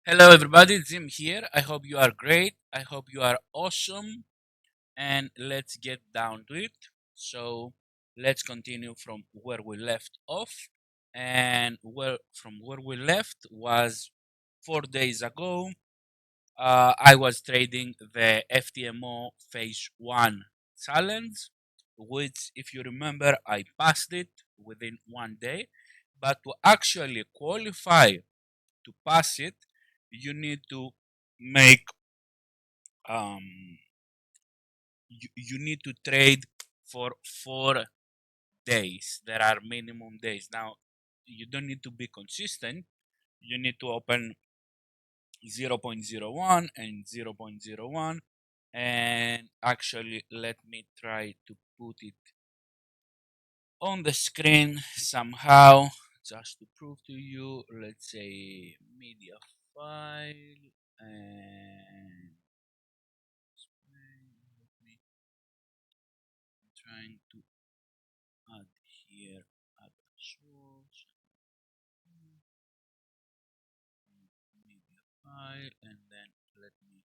Hello, everybody. Jim here. I hope you are great. I hope you are awesome. And let's get down to it. So, let's continue from where we left off. And where we left was 4 days ago. I was trading the FTMO Phase 1 challenge, which, if you remember, I passed it within 1 day. But to actually qualify to pass it, you need to make you need to trade for 4 days. There are minimum days. Now you don't need to be consistent. You need to open 0.01 and 0.01, and actually let me try to put it on the screen somehow just to prove to you. Let's say media file, and let me trying to add here add a source, media file, and then let me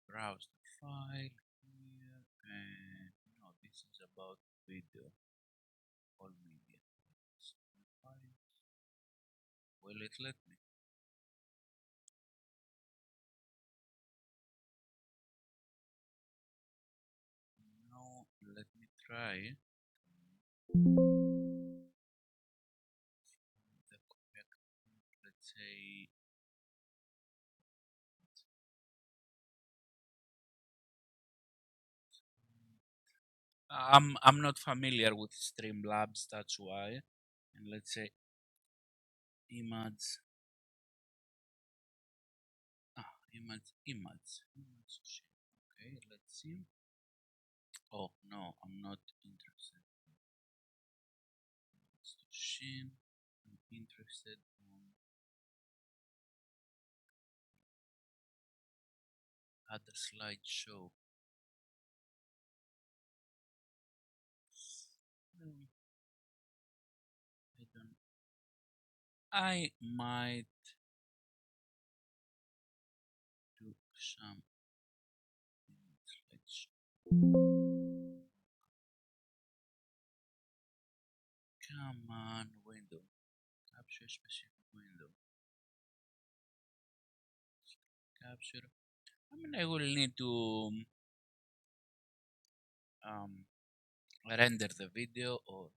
browse the file here. And no, this is about video, all media file. Will it let me? No, let me try the correct, let's say. I'm not familiar with Streamlabs, that's why. And let's say image, image share. Okay, let's see. Oh no, I'm not interested in Shin. I'm interested in other slideshow. Hmm, I don't. I might do some slideshow. Come on, window. Capture specific window. Capture. I mean, I will need to um, render the video or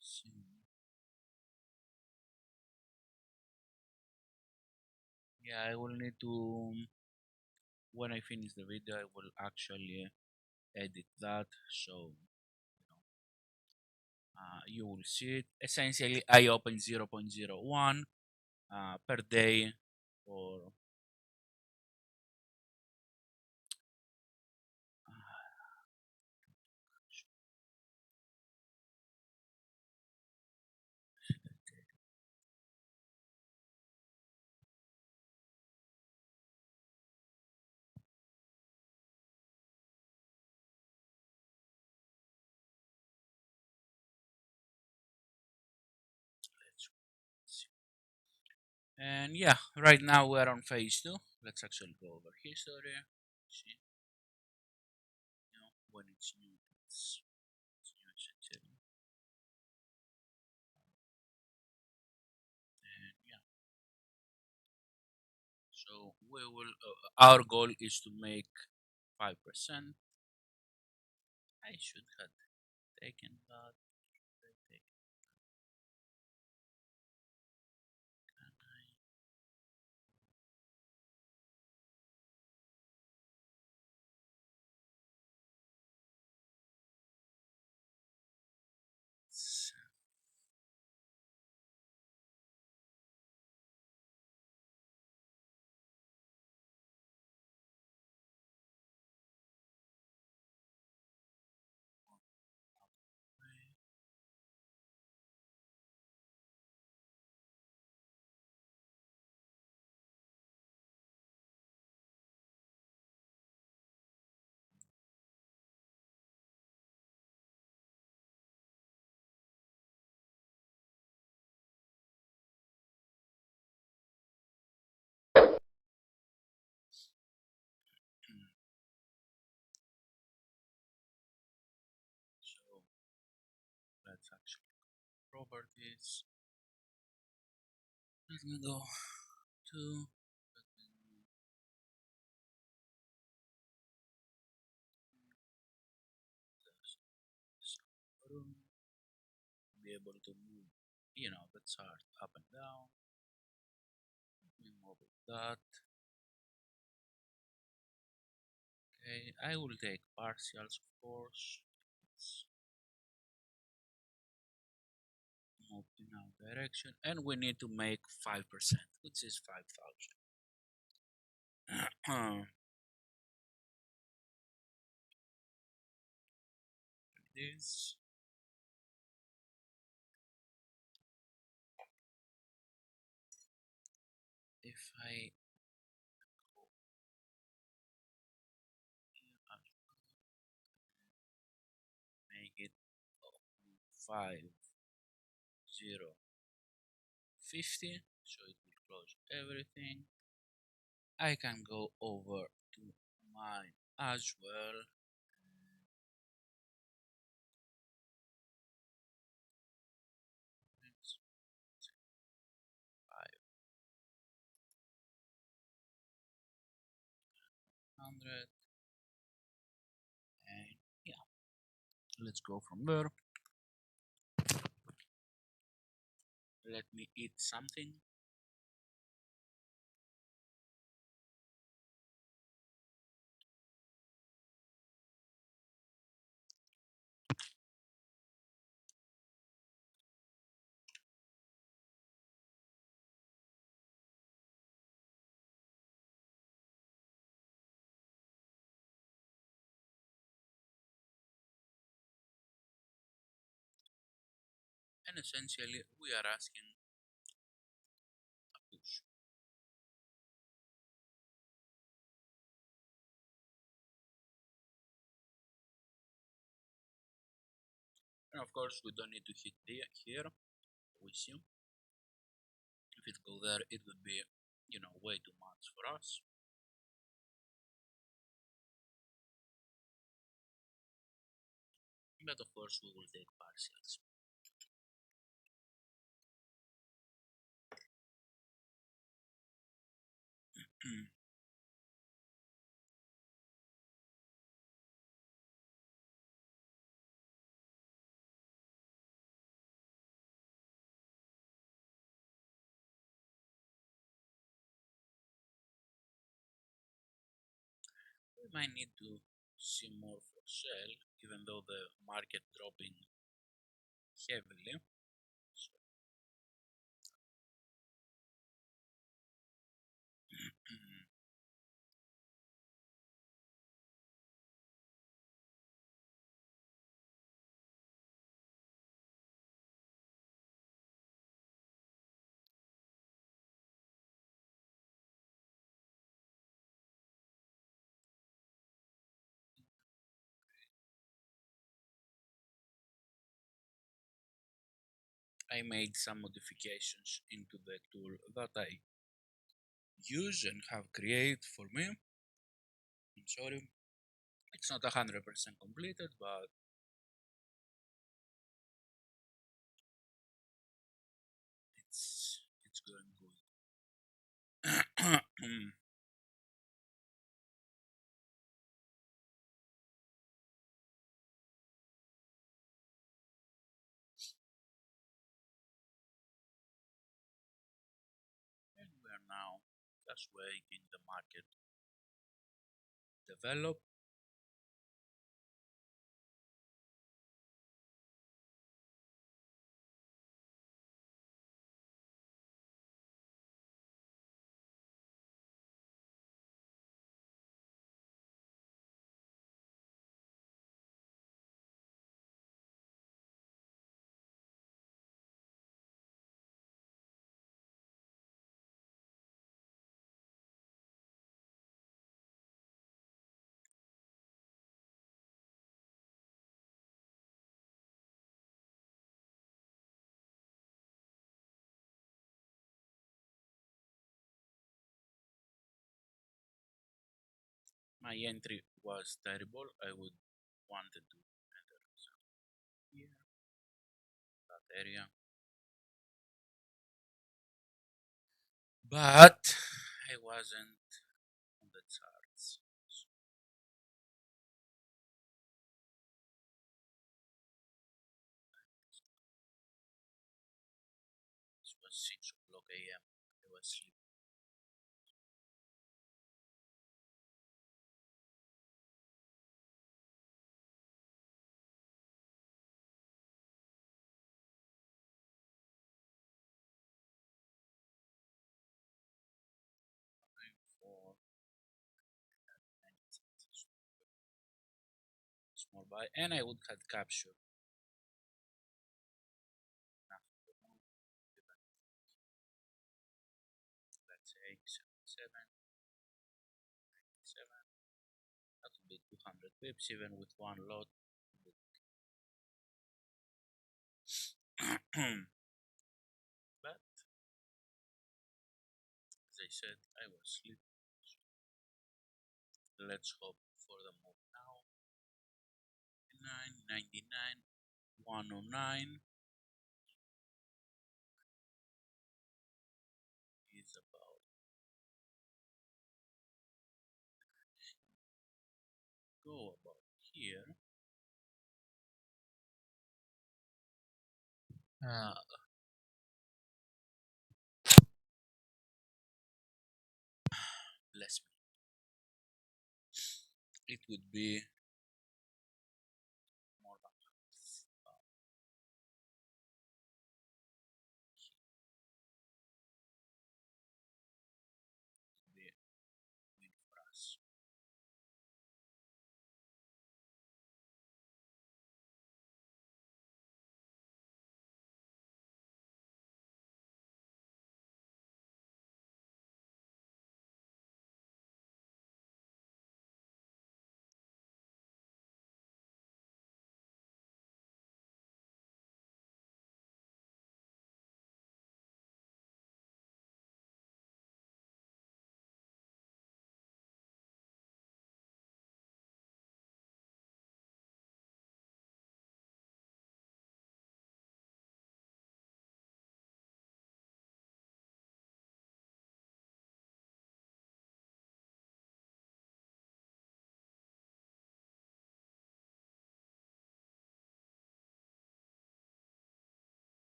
see. Yeah, I will need to. When I finish the video, I will actually edit that, so you will see it. Essentially, I open 0.01 per day for let's see. And yeah, right now we're on phase 2. Let's actually go over history. See, when it's new, it's new essentially. And yeah, so we will. Our goal is to make 5%. I should have taken that. Can I? actually properties. Let me go to room, be able to move, the chart up and down. We move that. Okay, I will take partials, of course. Let's move in our direction, and we need to make 5%, which is 5,000. This, if I go here, I'll make it 50, so it will close everything. I can go over to mine as well. It's 500, and yeah, let's go from there. Let me eat something. And essentially, we are asking a push. And of course, we don't need to hit here. We see if it go there, it would be, way too much for us. But of course, we will take partials. We might need to see more for sale, even though the market dropping heavily. So, I made some modifications into the tool that I use and have created for me. I'm sorry, it's not 100% completed, but it's going good. And we are now just waiting the market develop. My entry was terrible. I would wanted to enter here. area. But I wasn't on the charts. So it was 6 o'clock a.m. I was sleeping. For small buy, and I would have captured afternoon, let's say 77, 7. That would be 200 pips even with one lot. But as I said, I was sleeping. Let's hope for the move now. 99, 109 is about go about here. Uh, Bless me. It would be more than be win for us.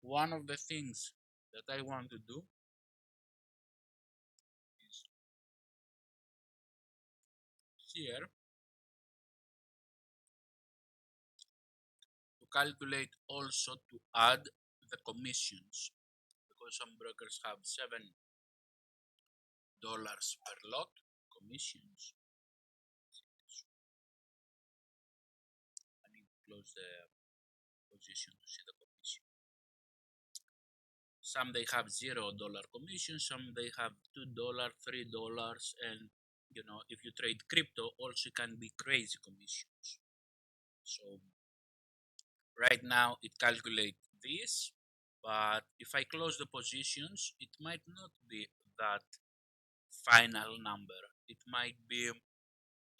One of the things that I want to do is here to calculate also to add the commissions, because some brokers have $7 per lot commissions. I need to close the position to see the commission. Some they have $0 commission, some they have $2, $3, and if you trade crypto, also can be crazy commissions. So right now it calculates this, but if I close the positions, it might not be that final number. It might be,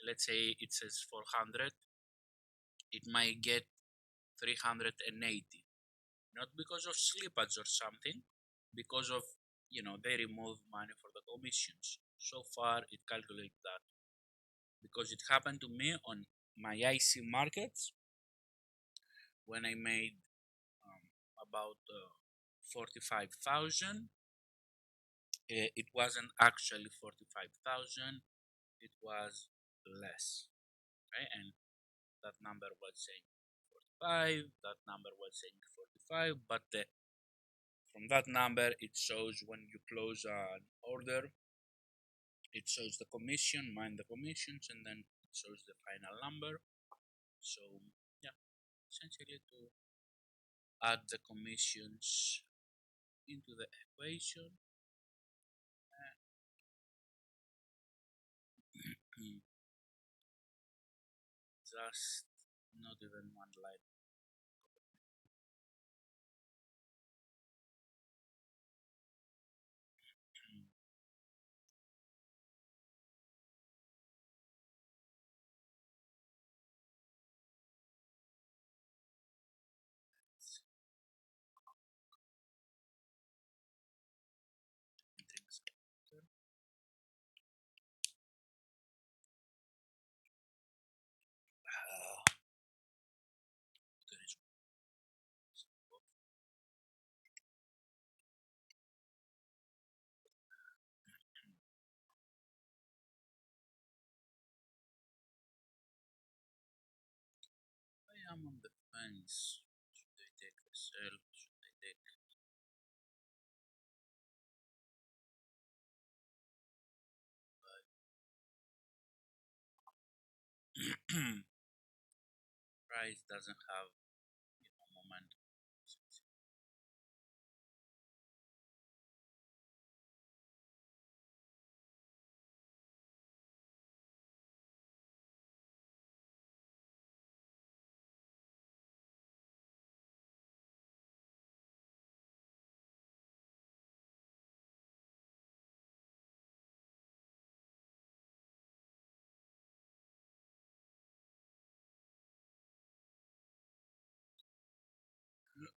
let's say it says 400, it might get 380, not because of slippage or something, because of they remove money for the commissions. So far it calculates that, because it happened to me on my IC markets when I made about 45,000. It wasn't actually 45,000, it was less, right? And that number was saying 45, that number was saying 45, but from that number it shows when you close an order, it shows the commission, mind the commissions, and then it shows the final number. So yeah, essentially to add the commissions into the equation. Just not even one line. I am on the fence. Should I take the sell? Should I take price doesn't have momentum. Somewhere.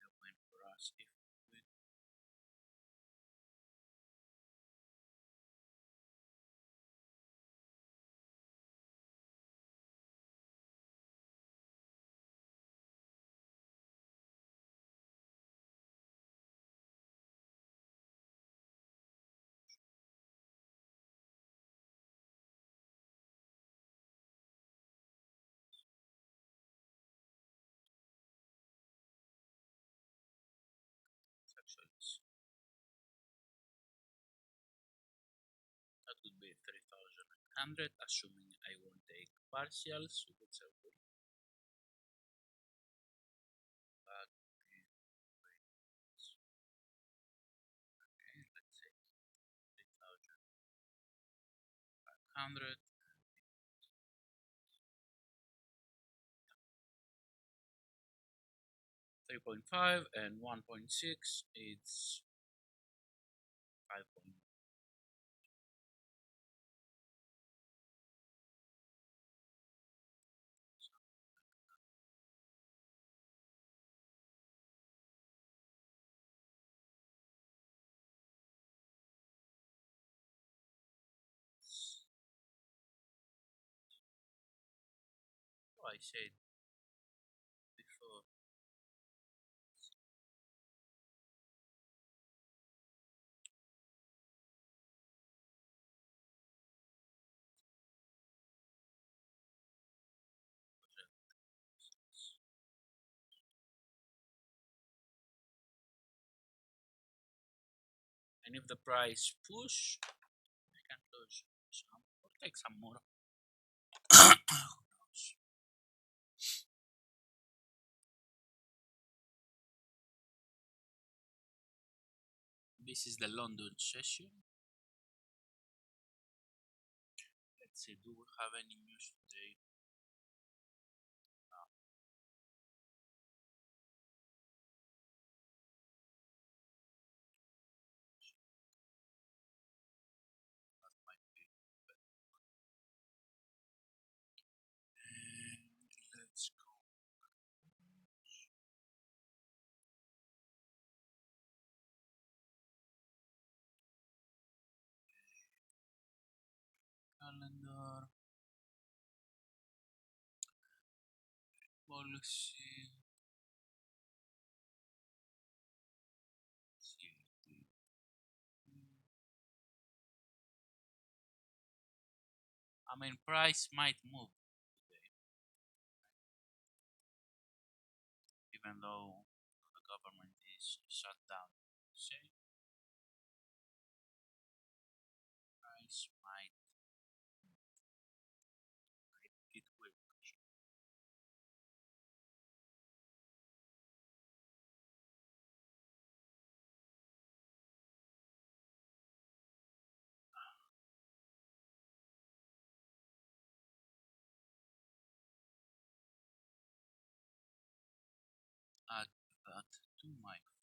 The win for us if we actually that would be 3,100 assuming I won't take partials which I will but okay, let's say 3,500 3.5 and 1.6 it's 5. I said before and if the price push I can close some or take some more. Who knows? This is the London session. Let's see, do we have any news today? No, that might be. And let's go calendar, policy, CFD. I mean, price might move today, even though the government is shut down. Say, price might, it will. Add that to my phone.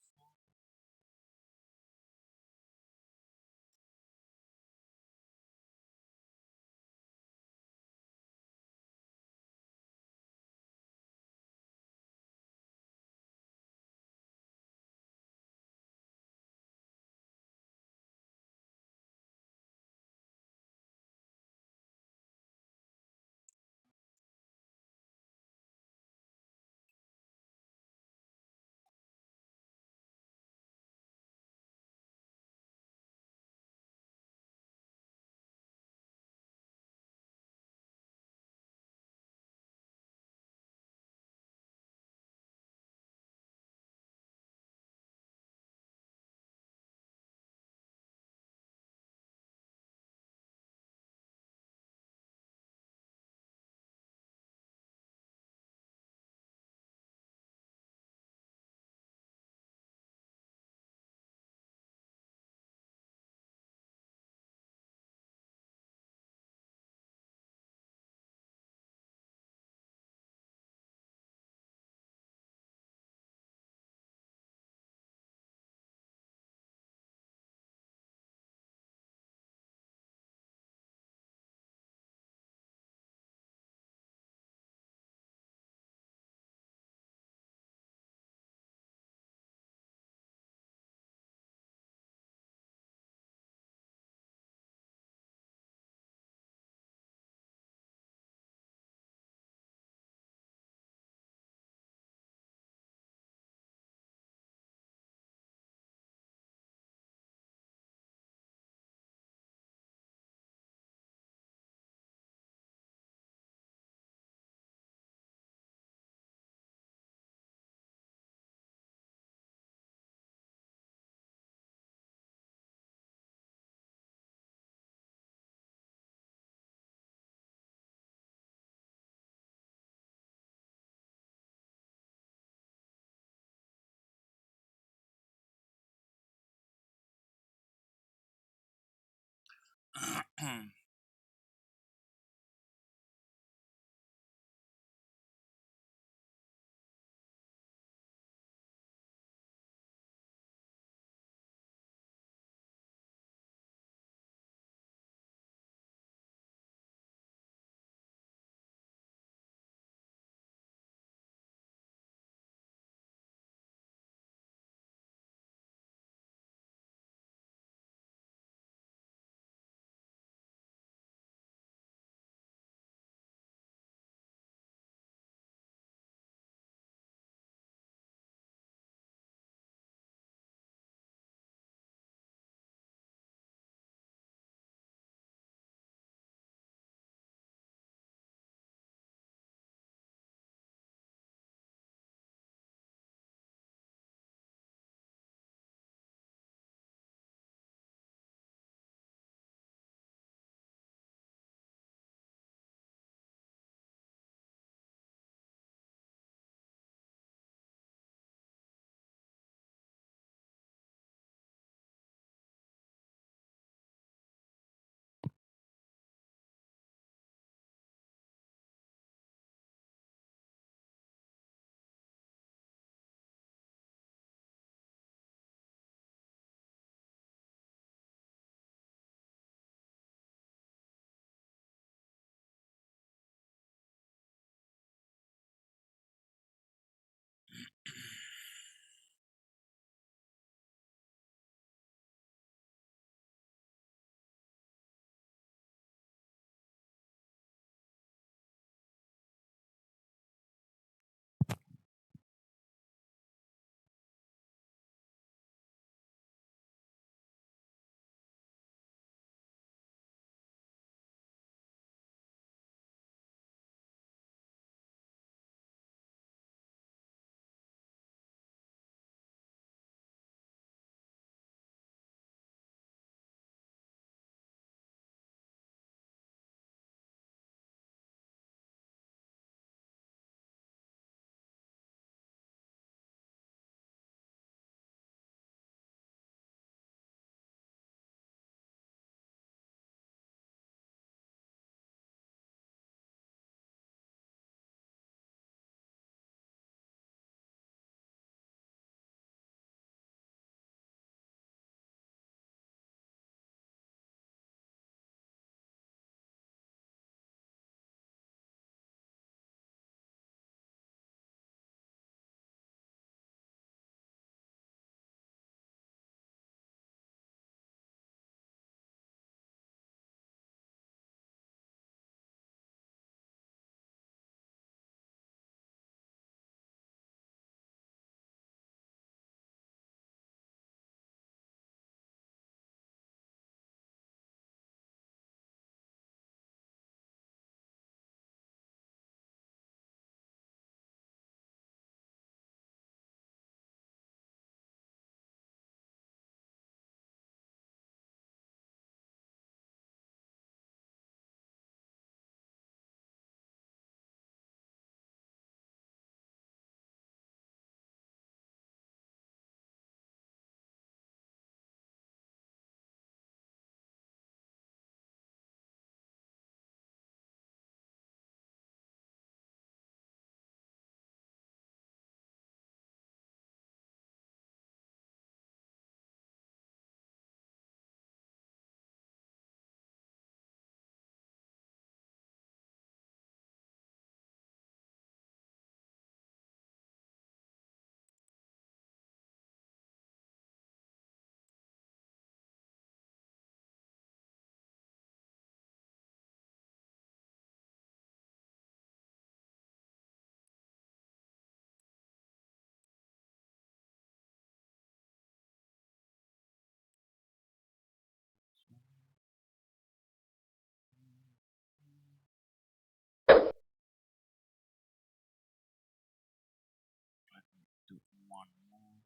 Do one more.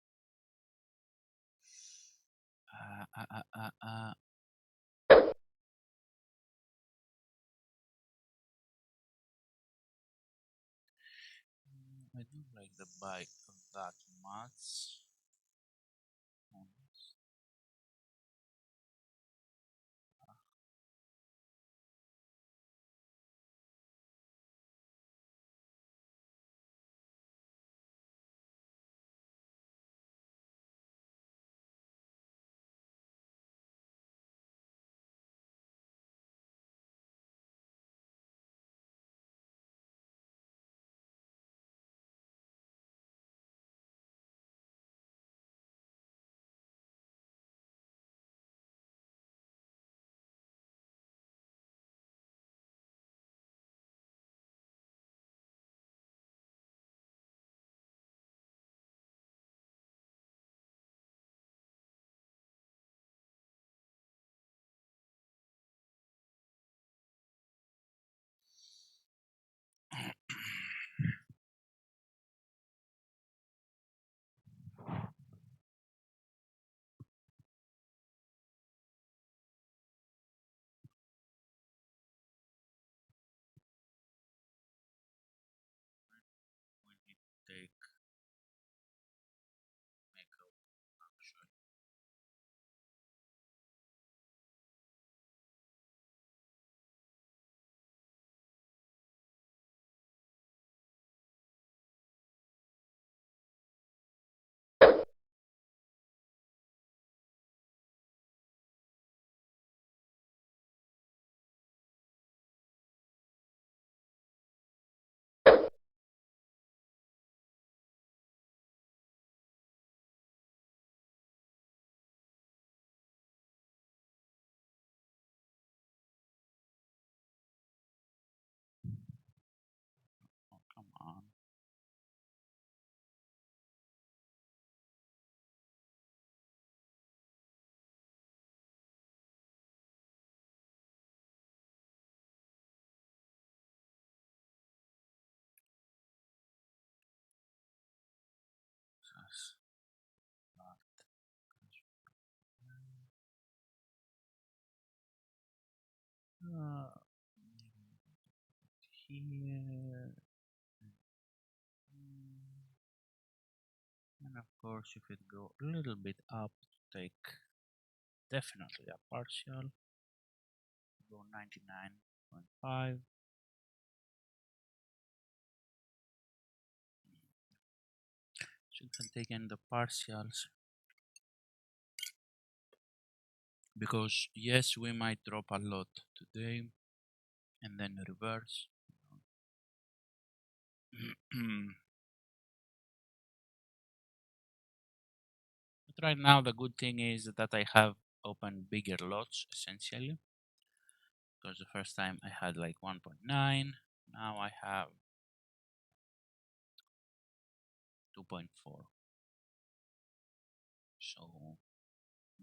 Uh, uh, uh, uh, uh. I don't like the bite of that much. here. And of course, if it go a little bit up, take definitely a partial, go 99.5. Should have taken the partials because yes, we might drop a lot today and then reverse. But right now, the good thing is that I have opened bigger lots essentially because the first time I had like 1.9, now I have 2.4. So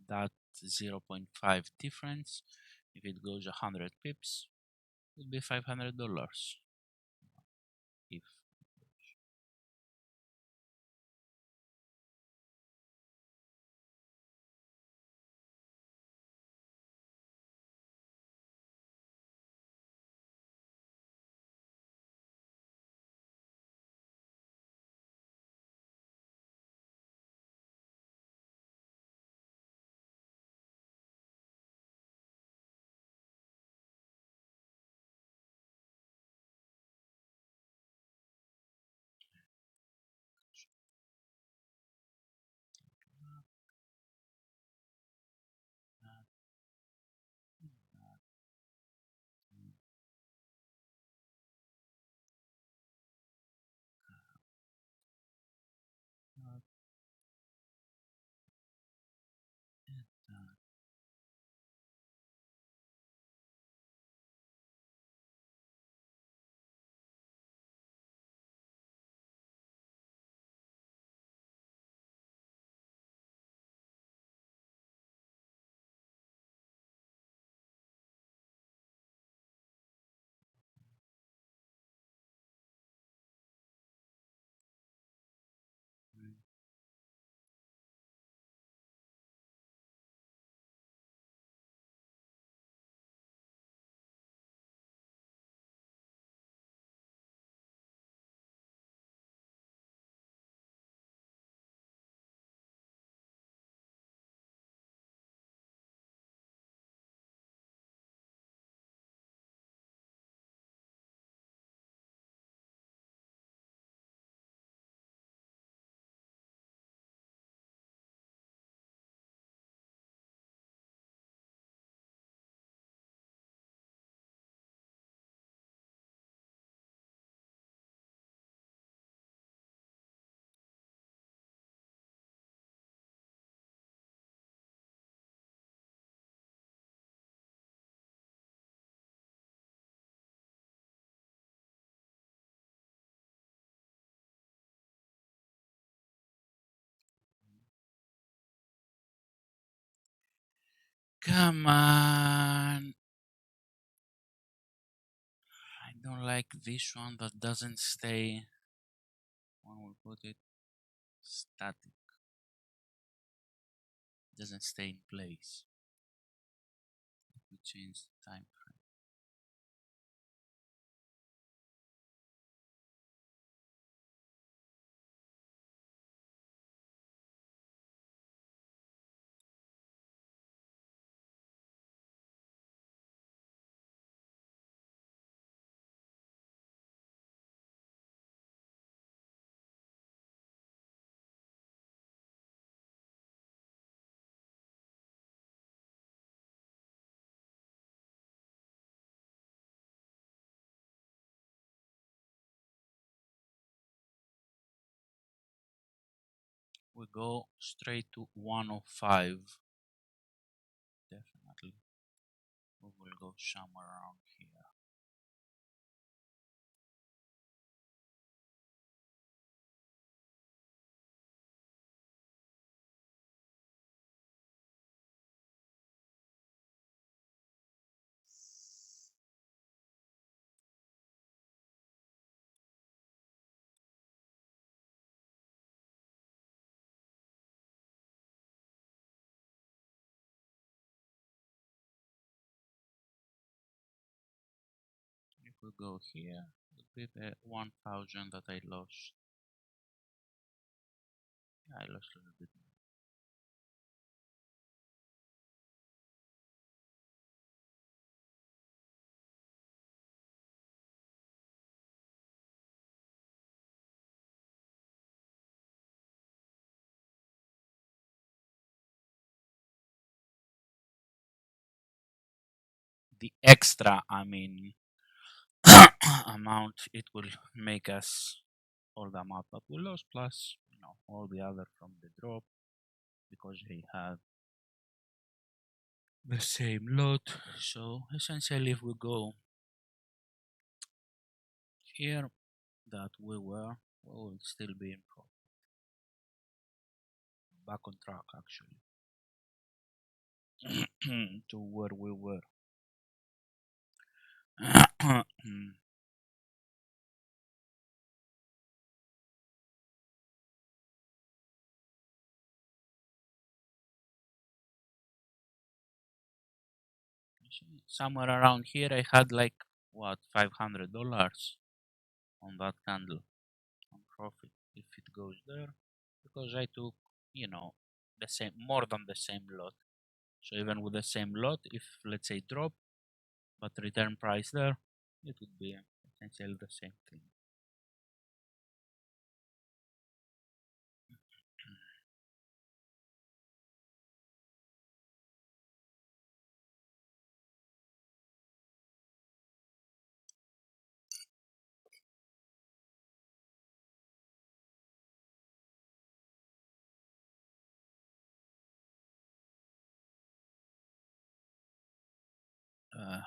that 0.5 difference, if it goes 100 pips, would be $500. If come on, I don't like this one that doesn't stay. When we put it static, doesn't stay in place. We change the time frame. We go straight to 105. Definitely. We will go somewhere around here. If we go here, it would be the 1000 that I lost. I lost a little bit more. The extra, I mean, amount it will make us all the amount that we lost plus, all the other from the drop because they have the same lot. So essentially, if we go here, that we will still be in profit. Back on track actually to where we were. Somewhere around here, I had like what $500 on that candle on profit if it goes there because I took the same more than the same lot. So even with the same lot, if let's say drop but return price there, it would be essentially the same thing. Uh,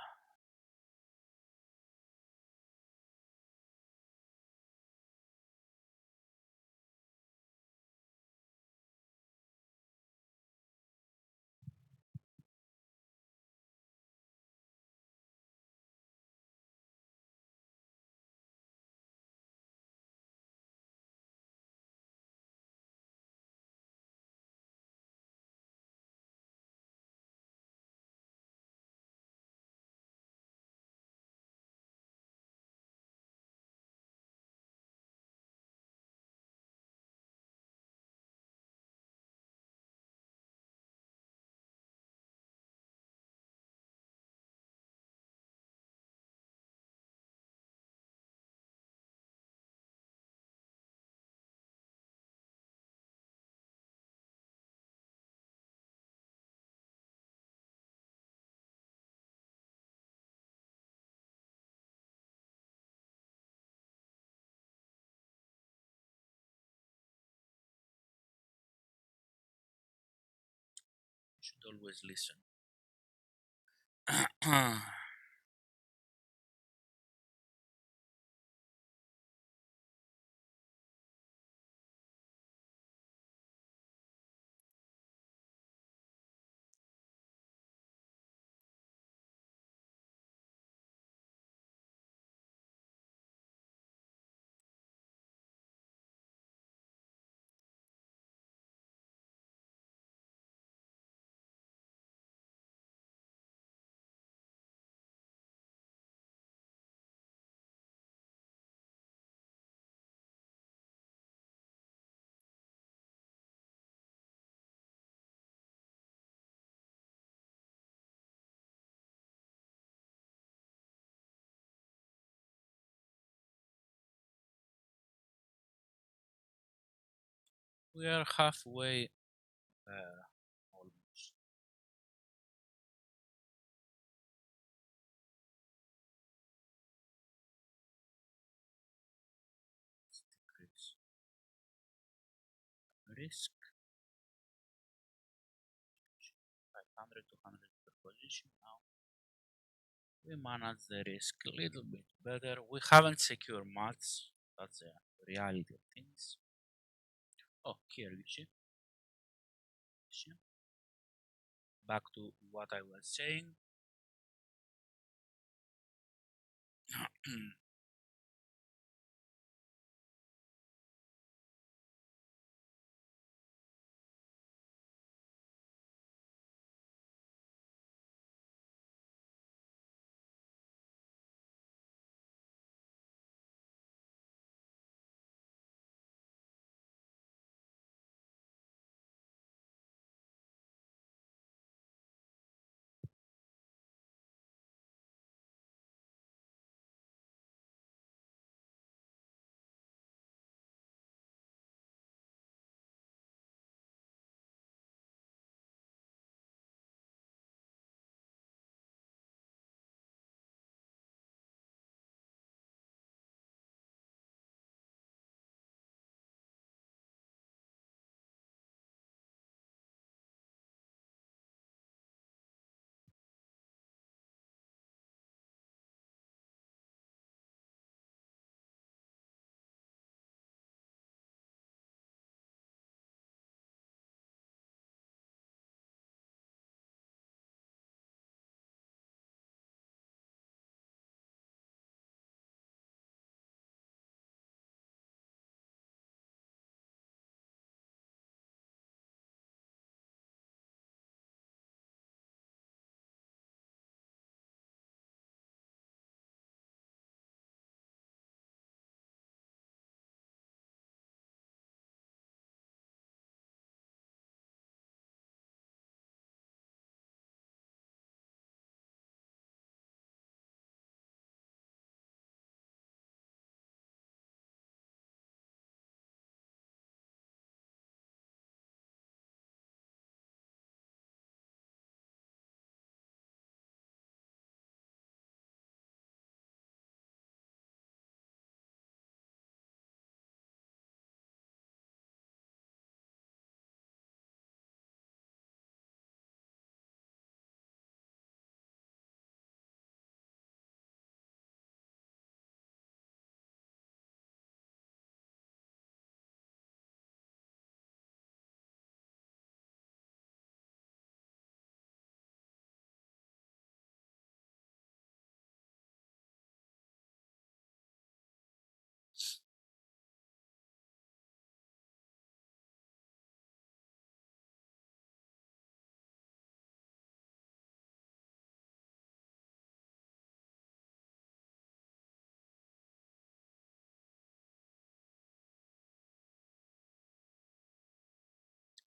you should always listen. We are halfway almost. Decrease risk 500 to 100 per position. Now we manage the risk a little bit better. We haven't secured much. That's the reality of things. Oh, here you see. Back to what I was saying.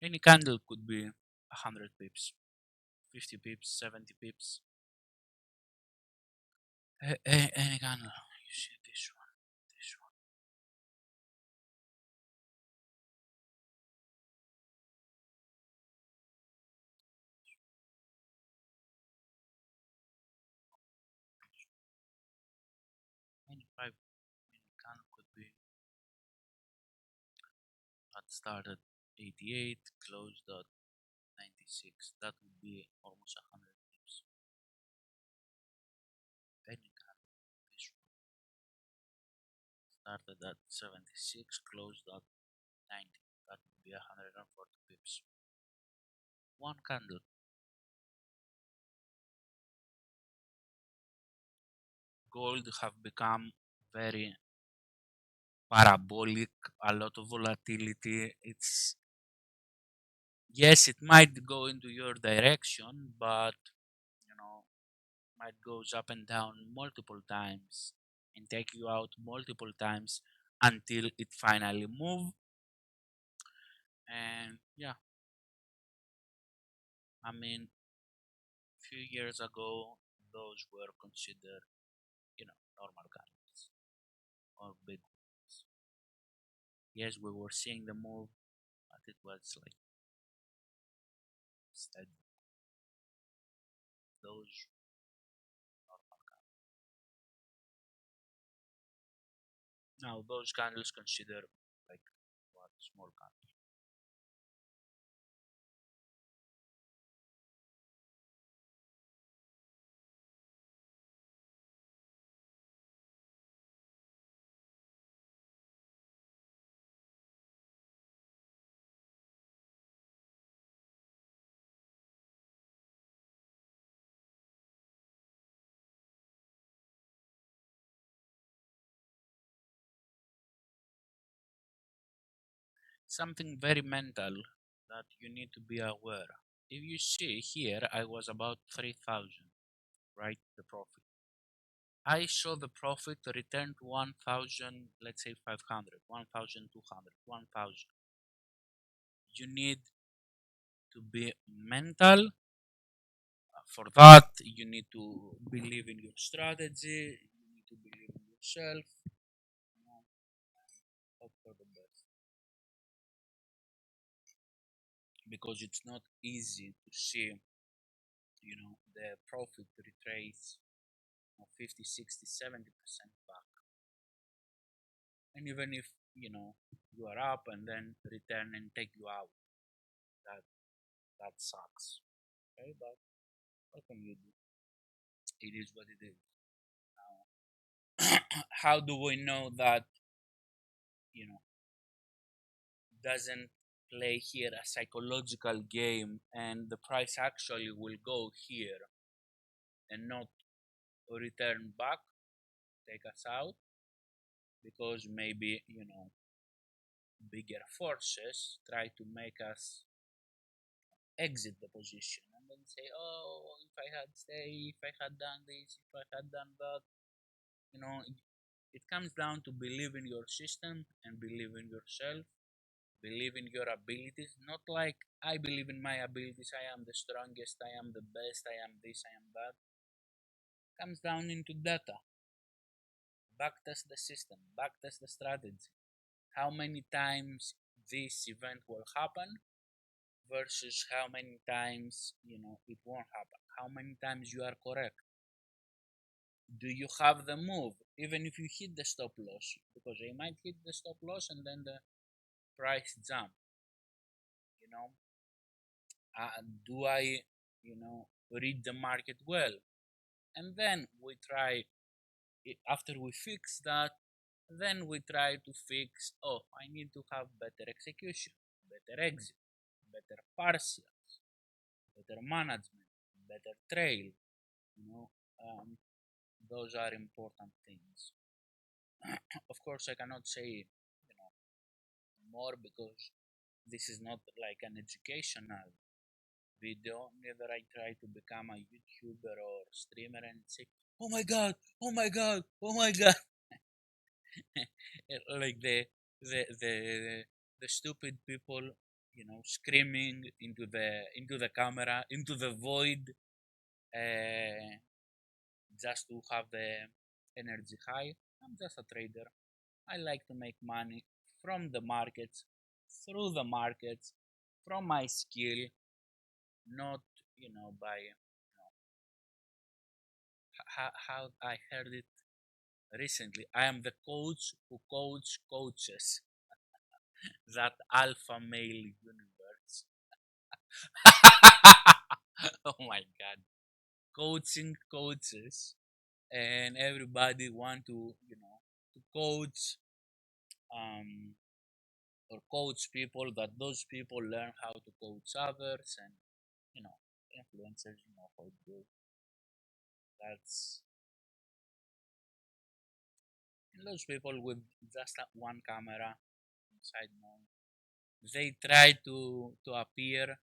Any candle could be 100 pips, 50 pips, 70 pips. Any candle. You see this one, this one. Any 5 minute candle could be that started 88, closed at 96. That would be almost 100 pips. Any candle. This one started at 76, closed at 90. That would be 140 pips. One candle. Gold have become very parabolic, a lot of volatility. It's yes, it might go into your direction, but you know, might goes up and down multiple times and take you out multiple times until it finally move. And yeah, I mean, few years ago, those were considered, normal candles or big ones. Yes, we were seeing the move, but it was like steady. Those normal candles. Now, those candles consider like what small candles. Something very mental that you need to be aware. If you see here, I was about 3,000, right? The profit. I saw the profit return to 1,000, let's say 500, 1,200, 1,000. You need to be mental. For that, you need to believe in your strategy. You need to believe in yourself. You know, hope for the best because it's not easy to see, the profit retrace 50, 60, 70% back. And even if, you are up and then return and take you out, that that sucks. Okay, but what can you do? It is what it is. Now, how do we know that, you know, doesn't play here a psychological game and the price actually will go here and not return back, take us out because maybe, bigger forces try to make us exit the position and then say, oh, if I had stayed, if I had done this, if I had done that, it comes down to believe in your system and believe in yourself, believe in your abilities. Not like I believe in my abilities, I am the strongest, I am the best, I am this, I am that. Comes down into data. Backtest the system, backtest the strategy. How many times this event will happen versus how many times it won't happen, how many times you are correct. Do you have the move even if you hit the stop loss, because they might hit the stop loss and then the price jump, you know do I read the market well, and then we try after we fix that, then we try to fix, oh, I need to have better execution, better exit, better partials, better management, better trail, you know um, those are important things. Of course, I cannot say more because this is not like an educational video. Neither I try to become a YouTuber or streamer and say, "Oh my god, oh my god, oh my god," like the the stupid people screaming into the camera, into the void, uh, just to have the energy high. I'm just a trader. I like to make money from the markets, through the markets, from my skill, not by how I heard it recently. I am the coach who coaches that alpha male universe. Oh my god. Coaching coaches, and everybody want to coach, um or coach people, that those people learn how to coach others, and you know influencers, how it goes. That's And those people with just one camera inside mode. They try to appear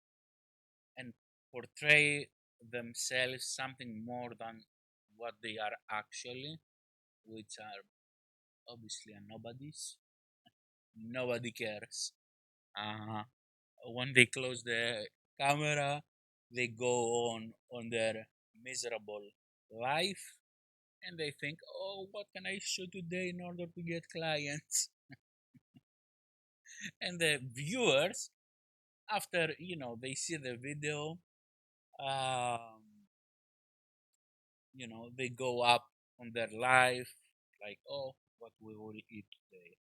and portray themselves something more than what they are actually, which are obviously a nobodies. Nobody cares. Uh, when they close the camera, they go on their miserable life, and they think, "Oh, what can I show today in order to get clients?" And the viewers, after they see the video, um, they go up on their life, like, "Oh, what we will eat today,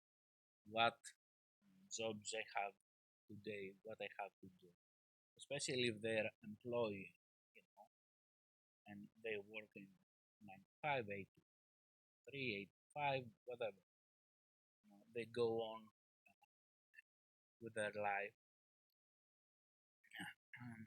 what jobs I have today, what I have to do," especially if they're employee, you know and they work in 9 to 5, 8 to 3, 8 to 5, whatever. They go on with their life. Um,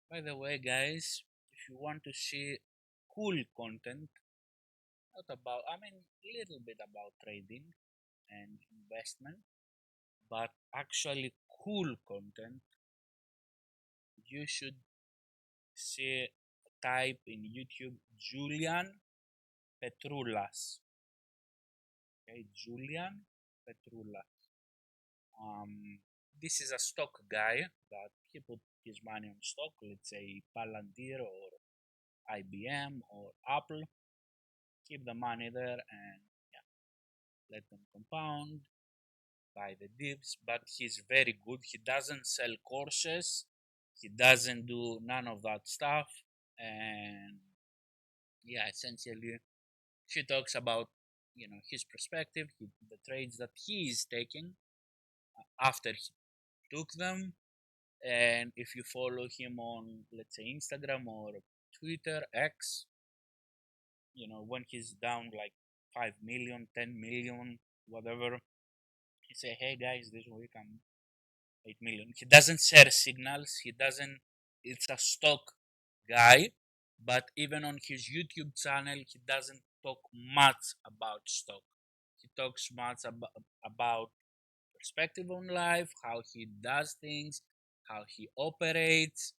by the way, guys, if you want to see cool content, not about, I mean, a little bit about trading and investment, but actually cool content, you should see, type in YouTube Julian Petroulas. Okay, Julian Petroulas. This is a stock guy that he put his money on stock, let's say Palantir or IBM or Apple. Keep the money there and yeah, let them compound, buy the dips. But he's very good. He doesn't sell courses. He doesn't do none of that stuff. And yeah, essentially, he talks about his perspective, the trades that he is taking after he took them. And if you follow him on, let's say, Instagram or Twitter, X, when he's down like 5 million, 10 million, whatever, he say, "Hey guys, this week I'm 8 million." He doesn't share signals. He doesn't, it's a stock guy, but even on his YouTube channel, he doesn't talk much about stock. He talks much about perspective on life, how he does things, how he operates,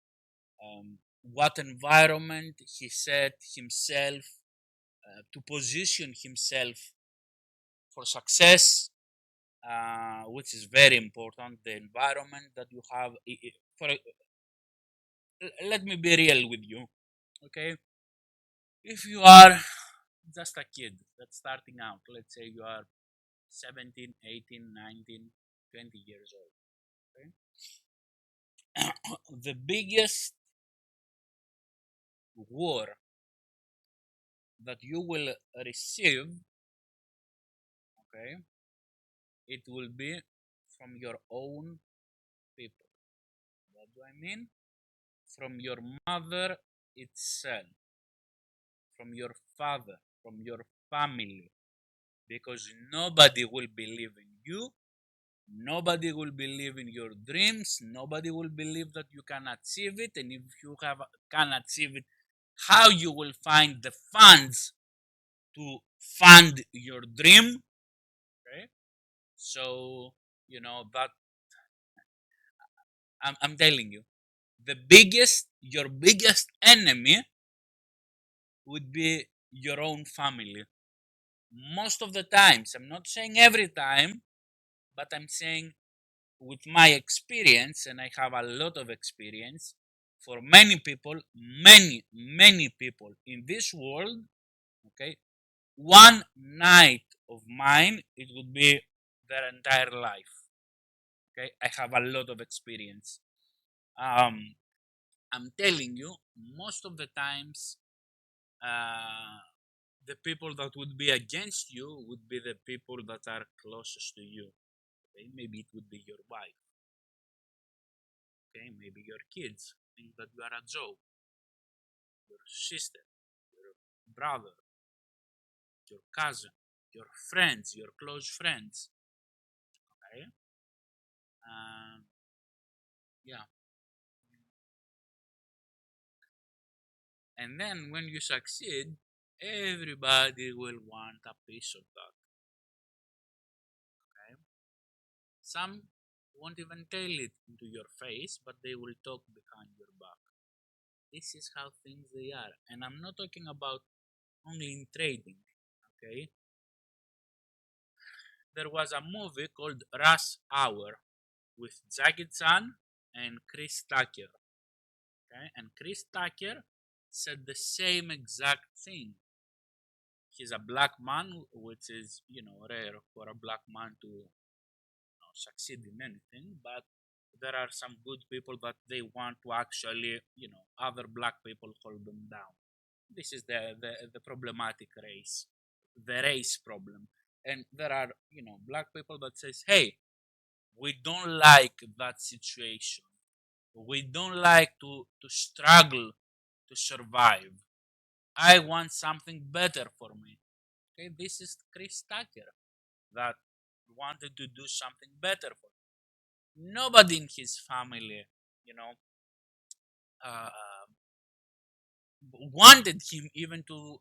what environment he set himself to position himself for success, which is very important. The environment that you have. Let me be real with you, okay? If you are just a kid that's starting out, let's say you are 17, 18, 19, 20 years old, okay? The biggest war that you will receive Okay, it will be from your own people. What do I mean? From your mother itself, from your father, from your family, because nobody will believe in you. Nobody will believe in your dreams. Nobody will believe that you can achieve it. And if you can achieve it, how you will find the funds to fund your dream? Okay. So, that I'm telling you, your biggest enemy would be your own family. Most of the times, I'm not saying every time, but I'm saying with my experience, and I have a lot of experience, for many people in this world, okay, one night of mine, it would be their entire life. Okay, I have a lot of experience. Um, I'm telling you, most of the times, uh, the people that would be against you would be the people that are closest to you. Okay, maybe it would be your wife. Okay, maybe your kids think that you are a joke. Your sister, your brother, your cousin, your friends, your close friends. Okay, um, yeah. And then when you succeed, everybody will want a piece of that. Okay, some won't even tell it into your face, but they will talk behind your back. This is how things they are, and I'm not talking about only in trading. Okay, there was a movie called Rush Hour with Jackie Chan and Chris Tucker. Okay, and Chris Tucker said the same exact thing. He's a black man, which is rare for a black man to succeed in anything. But there are some good people that they want to actually other black people hold them down. This is the problematic race, the race problem. And there are black people that says, hey, we don't like that situation. We don't like to struggle to survive. I want something better for me. Okay, this is Chris Tucker that wanted to do something better for him. Nobody in his family, you know, wanted him even to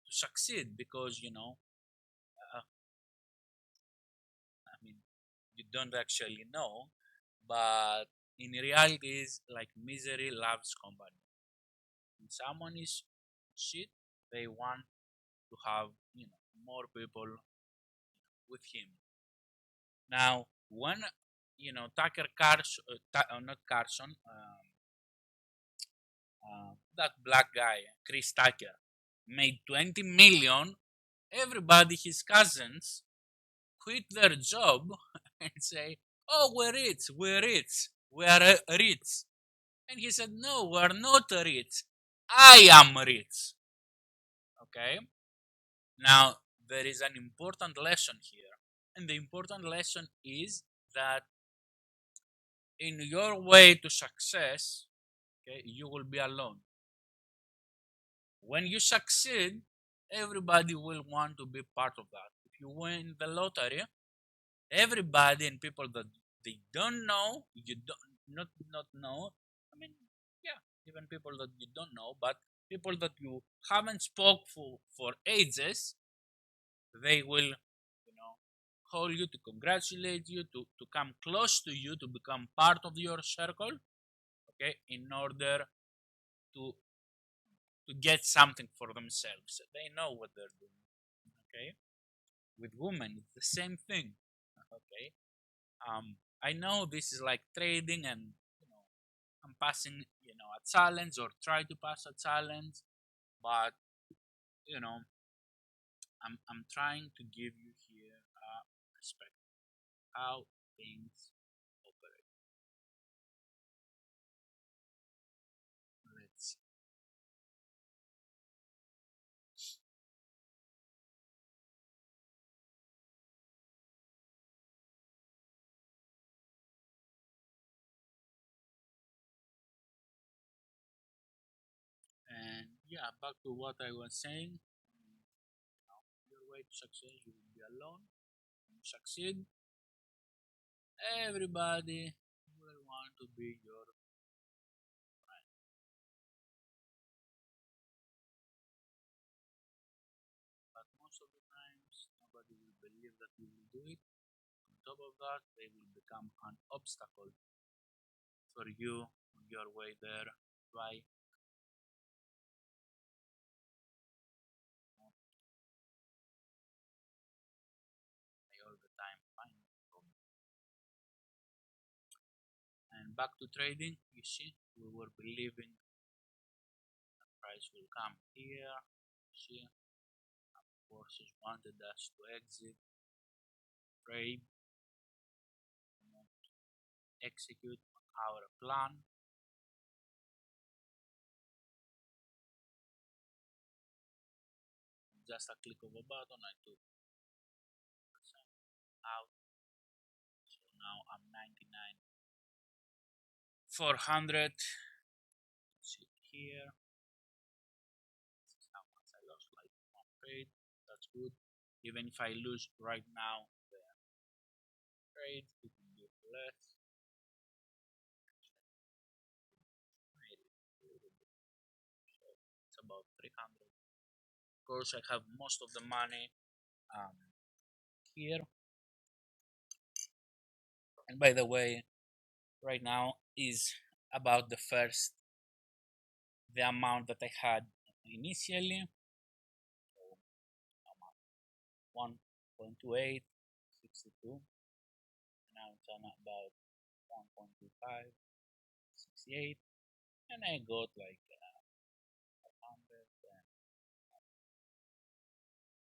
succeed, because I mean, you don't actually know, but in reality is like misery loves company. When someone is shit, they want to have more people with him. Now, when Tucker Carlson, not Carson, that black guy, Chris Tucker, made 20 million, everybody, his cousins, quit their job and say, "Oh, we're rich, we're rich, we are rich." And he said, "No, we're not rich. I am rich." Okay. Now, there is an important lesson here. And the important lesson is that in your way to success, okay, you will be alone. When you succeed, everybody will want to be part of that. If you win the lottery, everybody and people that they don't know, you don't not know. I mean, yeah, even people that you don't know, but people that you haven't spoke for ages, they will call you to congratulate you, to come close to you, to become part of your circle, okay, in order to get something for themselves. They know what they're doing. Okay, with women, it's the same thing. Okay, I know this is like trading, and I'm passing a challenge, or try to pass a challenge, but you know I'm trying to give you here a perspective how things operate. Let's yeah, back to what I was saying. Your way to success, you will be alone. When you succeed, everybody will want to be your friend. But most of the times, nobody will believe that you will do it. On top of that, they will become an obstacle for you on your way there. Why? I all the time find problem. And back to trading, you see, we were believing price will come here. See, forces wanted us to exit, trade, execute our plan. Just a click of a button, I took percent out. So now I'm 99. 400. See here. This is how much I lost, like one trade. That's good. Even if I lose right now, the trade, it will be less. Maybe a little bit. So it's about 300. Of course, I have most of the money here. And by the way, right now is about the amount that I had initially. So 1.28, 62. Now it's on about 1.25, 68. And I got like 500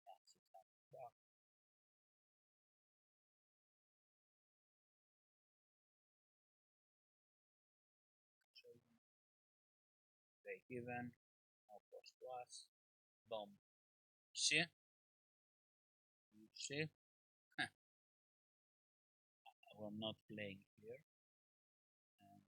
and 600 bucks. Break even, no cost plus. Boom. See? You see? We're not playing here. And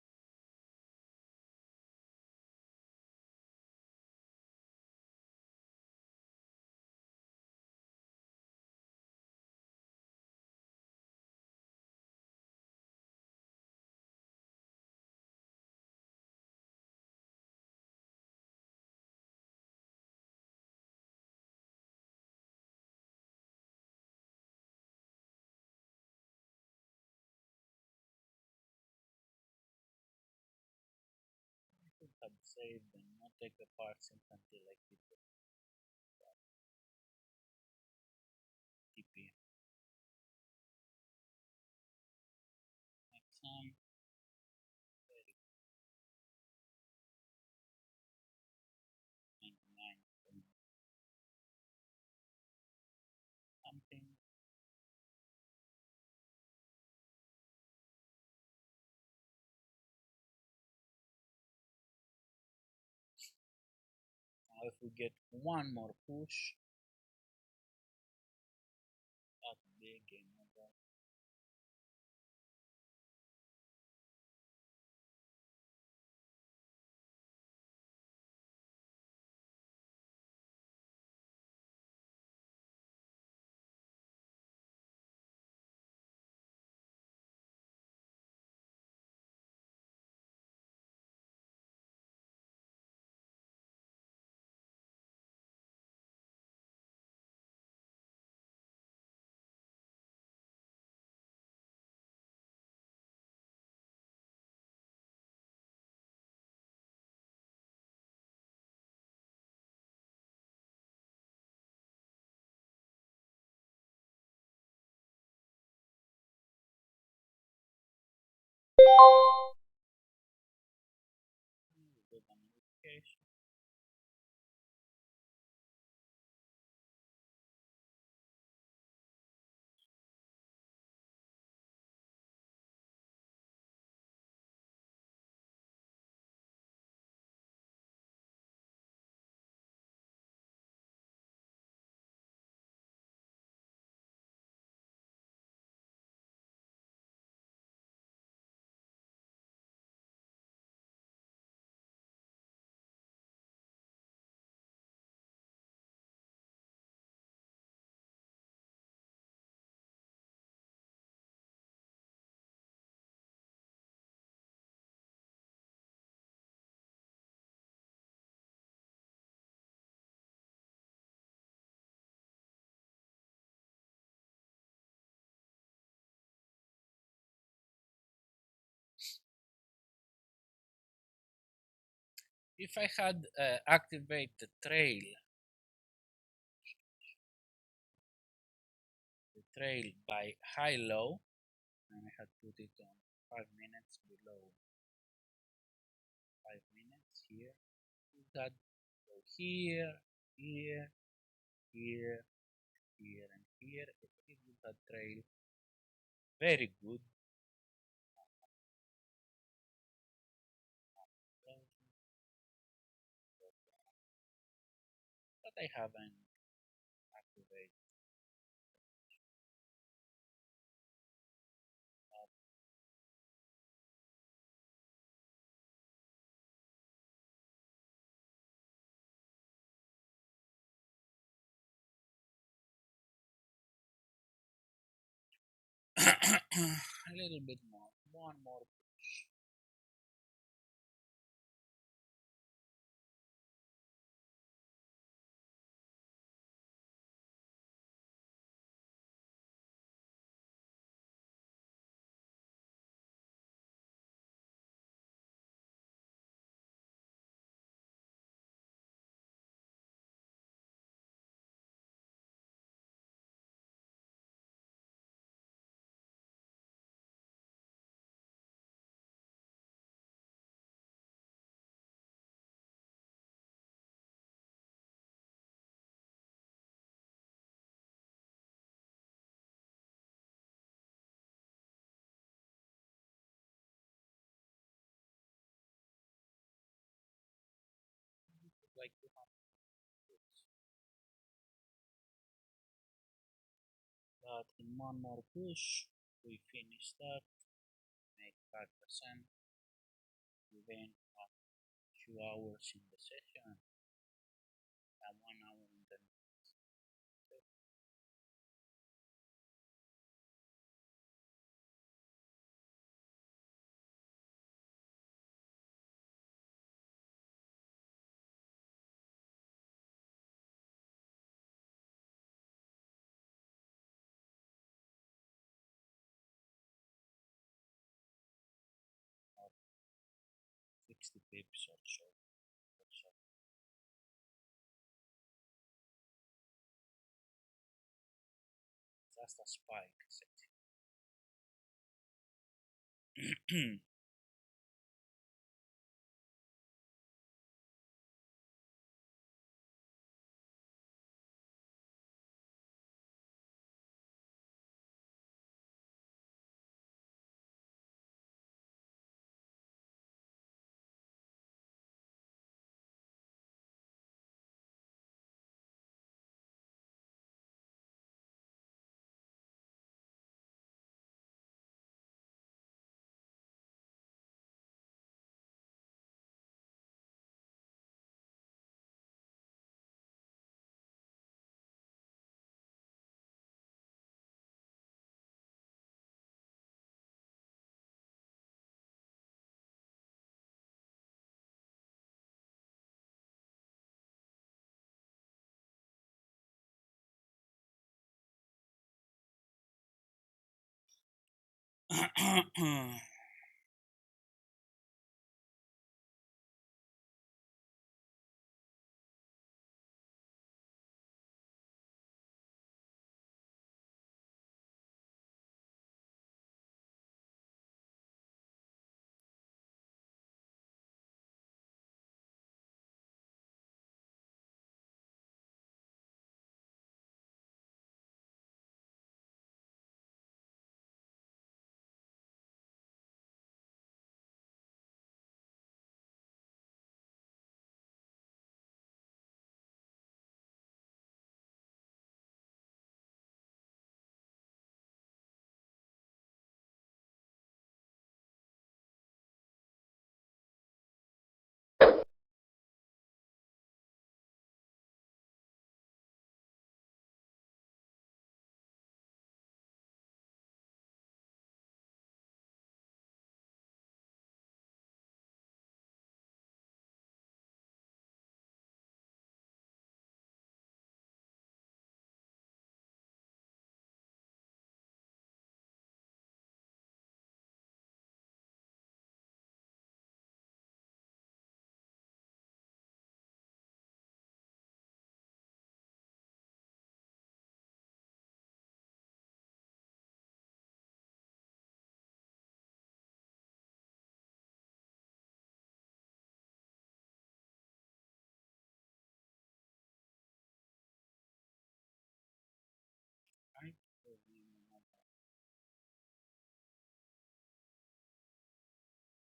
I could have saved and not take the parts until I keep the TP. Next time, 99 something. Now if we get one more push, that would be a game over. We got a notification. If I had activate the trail by high low, and I had put it on 5 minutes below 5 minutes here, that go here, here, here, here, and here. It would have trail very good. But I haven't activated. A little bit more, one more push. Like 200 push. But in one more push, we finish that, make 5%, within a few hours in the session, and 1 hour in the next. Or 60 pips or so. Just a spike.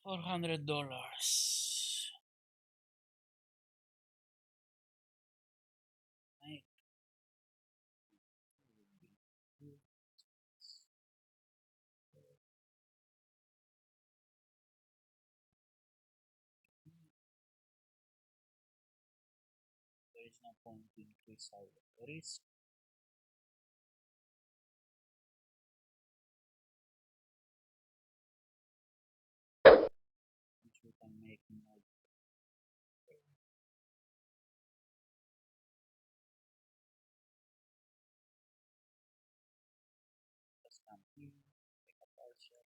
$400. There is no point to increase our risk. Which we can make more. Just come here, take a partial.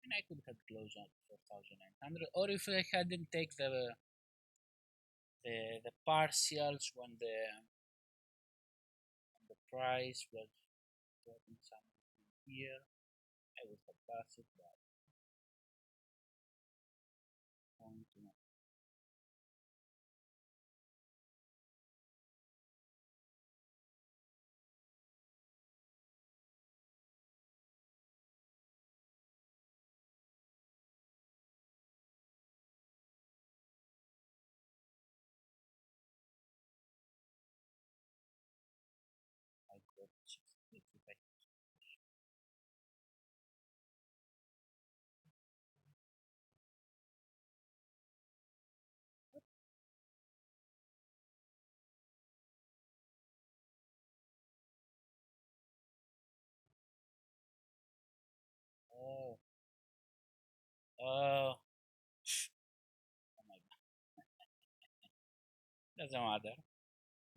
And I could have closed at 4,900, or if I hadn't take the partials when the price was dropping something here, I would have passed it, but going to I got it back. Oh, oh, oh my god, doesn't matter.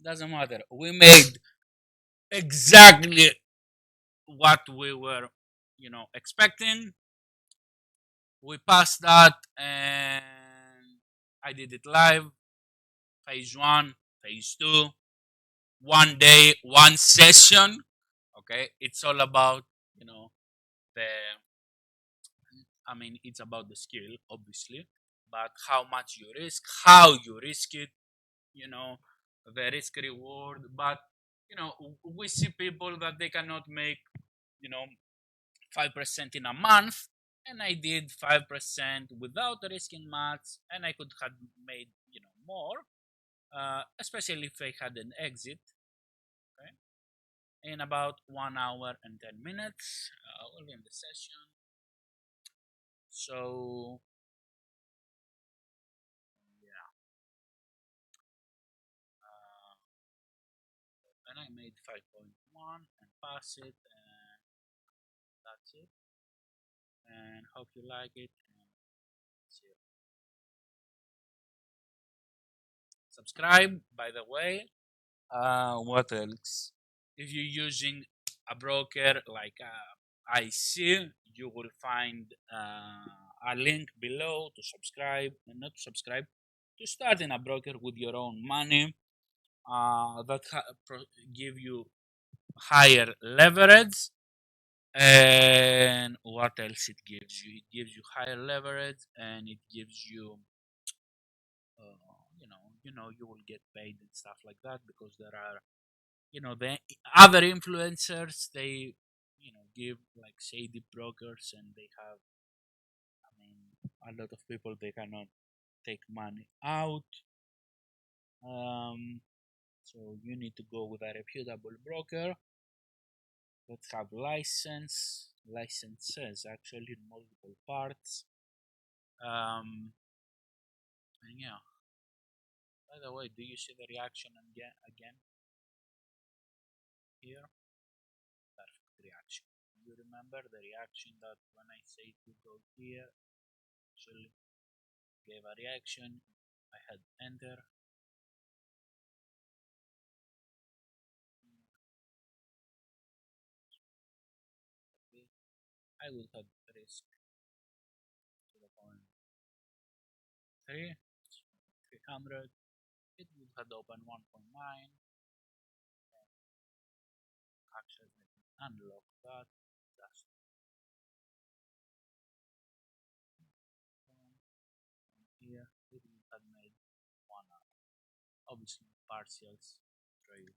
Doesn't matter. We made exactly what we were, expecting. We passed that, and I did it live. Phase one, phase two, one day, one session. Okay, it's all about the. I mean, it's about the skill, obviously, but how much you risk, how you risk it. You know, the risk reward. But we see people that they cannot make you know 5% in a month, and I did 5% without risking much, and I could have made more, especially if I had an exit. Okay, in about 1 hour and 10 minutes, early in the session. So yeah, uh, and I made 5.1 and pass it, and that's it. And hope you like it. And see you. Subscribe, by the way. What else? If you're using a broker like IC, you will find a link below to subscribe, and not to subscribe, to start in a broker with your own money. That give you higher leverage. And what else it gives you? It gives you higher leverage, and it gives you you will get paid and stuff like that, because there are the other influencers, they give like shady brokers, and they have, I mean, a lot of people, they cannot take money out. So you need to go with a reputable broker that have licenses actually in multiple parts. And yeah, by the way, do you see the reaction again here? Perfect reaction. You remember the reaction that when I say to go here, actually gave a reaction. I had enter. I would have risk to the point 300. It would have opened 1.9. Actually, let me unlock that. Just here. It would have made on obviously partials trade.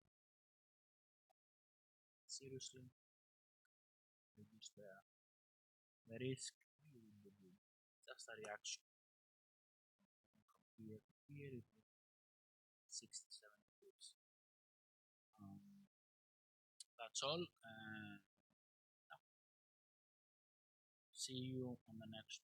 Seriously, reduce the risk. Just a reaction. From here to here, it was 67 pips. That's all. See you on the next